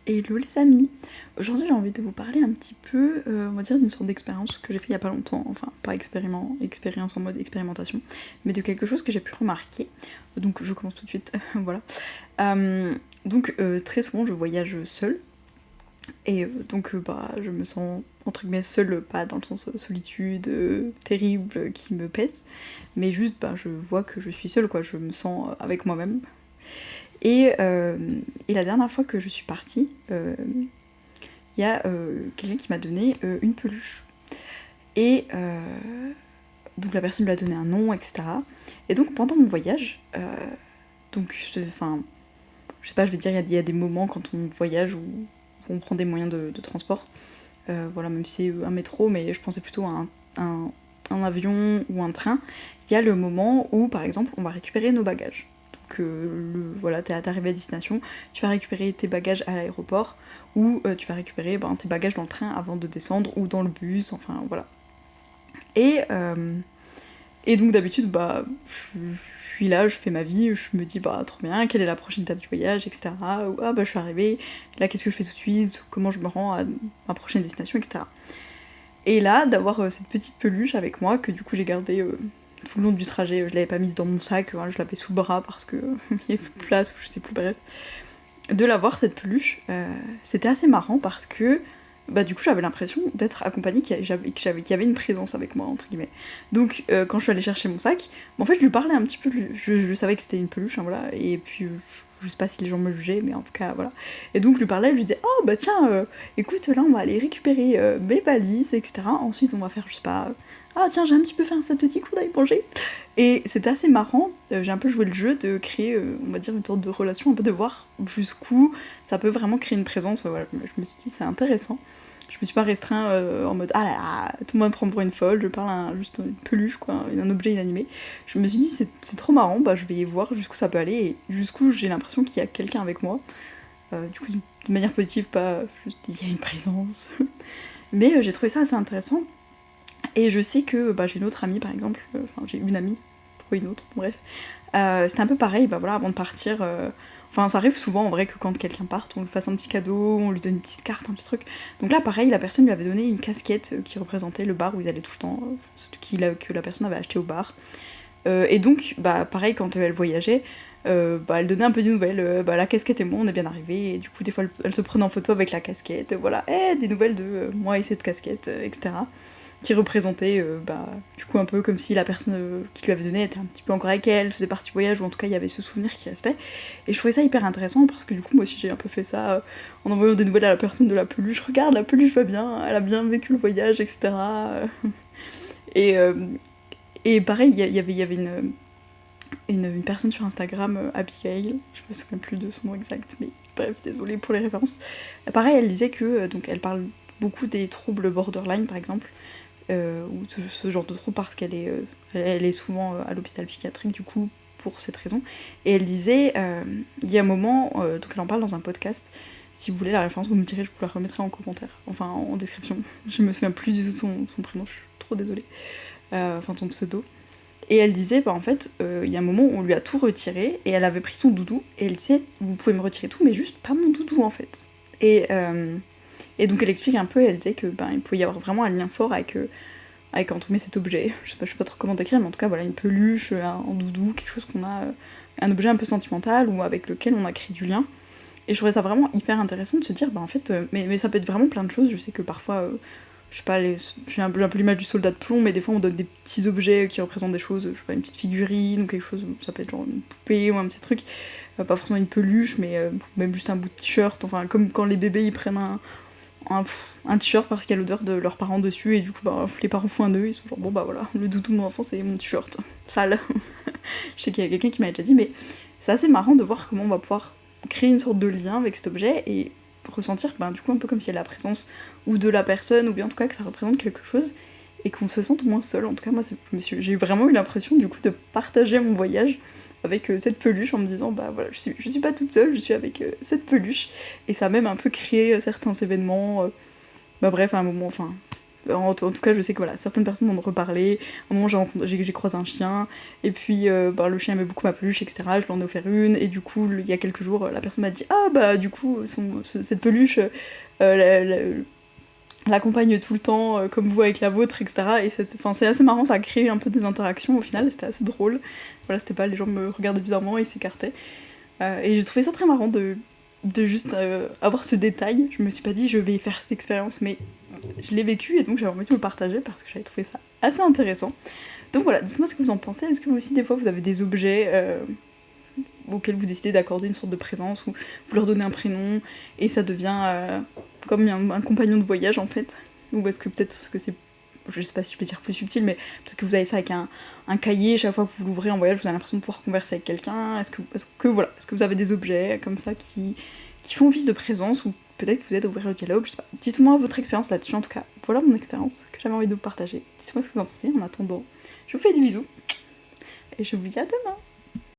Hello les amis. Aujourd'hui j'ai envie de vous parler un petit peu, on va dire d'une sorte d'expérience que j'ai fait il y a pas longtemps, enfin pas expérience en mode expérimentation, mais de quelque chose que j'ai pu remarquer. Donc je commence tout de suite, voilà. Très souvent je voyage seule, et bah je me sens entre guillemets seule, pas dans le sens solitude terrible qui me pèse, mais juste bah je vois que je suis seule quoi, je me sens avec moi-même. Et la dernière fois que je suis partie, il y a quelqu'un qui m'a donné une peluche. Et donc la personne lui a donné un nom, etc. Et donc pendant mon voyage, enfin, je sais pas, je vais dire, il y a des moments quand on voyage où on prend des moyens de transport. Voilà, même si c'est un métro, mais je pensais plutôt à un avion ou un train. Il y a le moment où, par exemple, on va récupérer nos bagages. Voilà, t'es arrivé à destination, tu vas récupérer tes bagages à l'aéroport, ou tu vas récupérer tes bagages dans le train avant de descendre, ou dans le bus, enfin voilà. Et, euh, et donc d'habitude, bah, je suis là, je fais ma vie, je me dis, bah, trop bien, quelle est la prochaine étape du voyage, etc. Ou, ah, bah, je suis arrivée, là, qu'est-ce que je fais tout de suite, comment je me rends à ma prochaine destination, etc. Et là, d'avoir cette petite peluche avec moi, que du coup j'ai gardée tout le long du trajet, je l'avais pas mise dans mon sac, je l'avais sous le bras parce qu'il n'y avait plus de place, ou je sais plus, bref. De l'avoir, cette peluche, c'était assez marrant parce que bah, du coup j'avais l'impression d'être accompagnée, qu'il y avait une présence avec moi, entre guillemets. Donc quand je suis allée chercher mon sac, en fait je lui parlais un petit peu, je savais que c'était une peluche, hein, voilà, et puis je sais pas si les gens me jugeaient, mais en tout cas voilà. Et donc je lui parlais, je lui disais, oh bah tiens, écoute, là on va aller récupérer mes valises, etc. Ensuite on va faire, je sais pas, ah tiens, j'ai un petit peu fait un synthétique, coup d'aller manger. Et c'était assez marrant, j'ai un peu joué le jeu de créer, on va dire, une sorte de relation, un peu de voir jusqu'où ça peut vraiment créer une présence. Voilà, je me suis dit, c'est intéressant. Je me suis pas restreint en mode, ah là là, tout le monde prend pour une folle, je parle à juste une peluche, quoi, un objet inanimé. Je me suis dit, c'est trop marrant, bah je vais voir jusqu'où ça peut aller, et jusqu'où j'ai l'impression qu'il y a quelqu'un avec moi. Du coup, de manière positive, pas juste, il y a une présence. Mais j'ai trouvé ça assez intéressant. Et je sais que bah, j'ai une autre amie par exemple, enfin j'ai une amie, pourquoi une autre, bref. C'était un peu pareil, bah voilà, avant de partir. Enfin, ça arrive souvent en vrai que quand quelqu'un part, on lui fasse un petit cadeau, on lui donne une petite carte, un petit truc. Donc là, pareil, la personne lui avait donné une casquette qui représentait le bar où ils allaient tout le temps, que la personne avait acheté au bar. Et donc, bah pareil, quand elle voyageait, bah, elle donnait un peu des nouvelles. Bah, la casquette et moi, on est bien arrivés. Et du coup, des fois, elle se prenait en photo avec la casquette. Voilà, des nouvelles de moi et cette casquette, etc. Qui représentait bah, du coup un peu comme si la personne qui lui avait donné était un petit peu encore avec elle, faisait partie du voyage, ou en tout cas il y avait ce souvenir qui restait. Et je trouvais ça hyper intéressant parce que du coup moi aussi j'ai un peu fait ça en envoyant des nouvelles à la personne de la peluche. Regarde, la peluche va bien, elle a bien vécu le voyage, etc. Et, euh, et pareil, il y avait une personne sur Instagram, Abigail, je me souviens plus de son nom exact, mais bref, désolée pour les références. Pareil, elle disait que, donc elle parle beaucoup des troubles borderline par exemple, ou ce genre de trouble parce elle est souvent à l'hôpital psychiatrique du coup pour cette raison. Et elle disait, il y a un moment, donc elle en parle dans un podcast, si vous voulez la référence vous me direz, je vous la remettrai en commentaire, enfin en description, je me souviens plus du tout de son prénom, je suis trop désolée, enfin son pseudo. Et elle disait, bah en fait, il y a un moment où on lui a tout retiré, et elle avait pris son doudou, et elle disait, vous pouvez me retirer tout, mais juste pas mon doudou en fait. Et donc elle explique un peu, elle disait que ben, il pouvait y avoir vraiment un lien fort avec entre guillemets cet objet. Je sais pas trop comment décrire, mais en tout cas voilà, une peluche, un doudou, quelque chose qu'on a, un objet un peu sentimental ou avec lequel on a créé du lien. Et je trouvais ça vraiment hyper intéressant de se dire, bah en fait, mais ça peut être vraiment plein de choses. Je sais que parfois, je sais pas, j'ai un peu l'image du soldat de plomb, mais des fois on donne des petits objets qui représentent des choses, je sais pas, une petite figurine ou quelque chose, ça peut être genre une poupée ou un petit truc, pas forcément une peluche, mais même juste un bout de t-shirt, enfin comme quand les bébés ils prennent un t-shirt parce qu'il y a l'odeur de leurs parents dessus et du coup bah, les parents font un nœud, ils sont genre bon bah voilà, le doudou de mon enfant c'est mon t-shirt, sale. Je sais qu'il y a quelqu'un qui m'a déjà dit, mais c'est assez marrant de voir comment on va pouvoir créer une sorte de lien avec cet objet et ressentir ben, du coup un peu comme s'il y a la présence ou de la personne ou bien en tout cas que ça représente quelque chose et qu'on se sente moins seul. En tout cas moi j'ai vraiment eu l'impression du coup de partager mon voyage avec cette peluche en me disant bah voilà je suis pas toute seule, je suis avec cette peluche et ça a même un peu créé certains événements bah bref à un moment enfin En tout cas, je sais que voilà, certaines personnes m'en ont reparlé. À un moment, j'ai croisé un chien, et puis le chien aimait beaucoup ma peluche, etc. Je lui en ai offert une, et du coup, il y a quelques jours, la personne m'a dit ah bah du coup, cette peluche, l'accompagne tout le temps, comme vous avec la vôtre, etc. Et c'est assez marrant, ça a créé un peu des interactions au final, c'était assez drôle. Voilà, c'était pas les gens me regardaient bizarrement et s'écartaient. Et j'ai trouvé ça très marrant de juste avoir ce détail. Je me suis pas dit je vais faire cette expérience, mais je l'ai vécu et donc j'avais envie de le partager parce que j'avais trouvé ça assez intéressant. Donc voilà, dites-moi ce que vous en pensez. Est-ce que vous aussi, des fois, vous avez des objets auxquels vous décidez d'accorder une sorte de présence, ou vous leur donnez un prénom et ça devient comme un compagnon de voyage en fait? Ou est-ce que peut-être que c'est, je sais pas si je peux dire plus subtil, mais peut-être que vous avez ça avec un cahier, chaque fois que vous l'ouvrez en voyage, vous avez l'impression de pouvoir converser avec quelqu'un. Est-ce que vous avez des objets comme ça qui font office de présence, ou peut-être que vous êtes à ouvrir le dialogue, je sais pas. Dites-moi votre expérience là-dessus, en tout cas. Voilà mon expérience que j'avais envie de vous partager. Dites-moi ce que vous en pensez. En attendant, je vous fais des bisous et je vous dis à demain.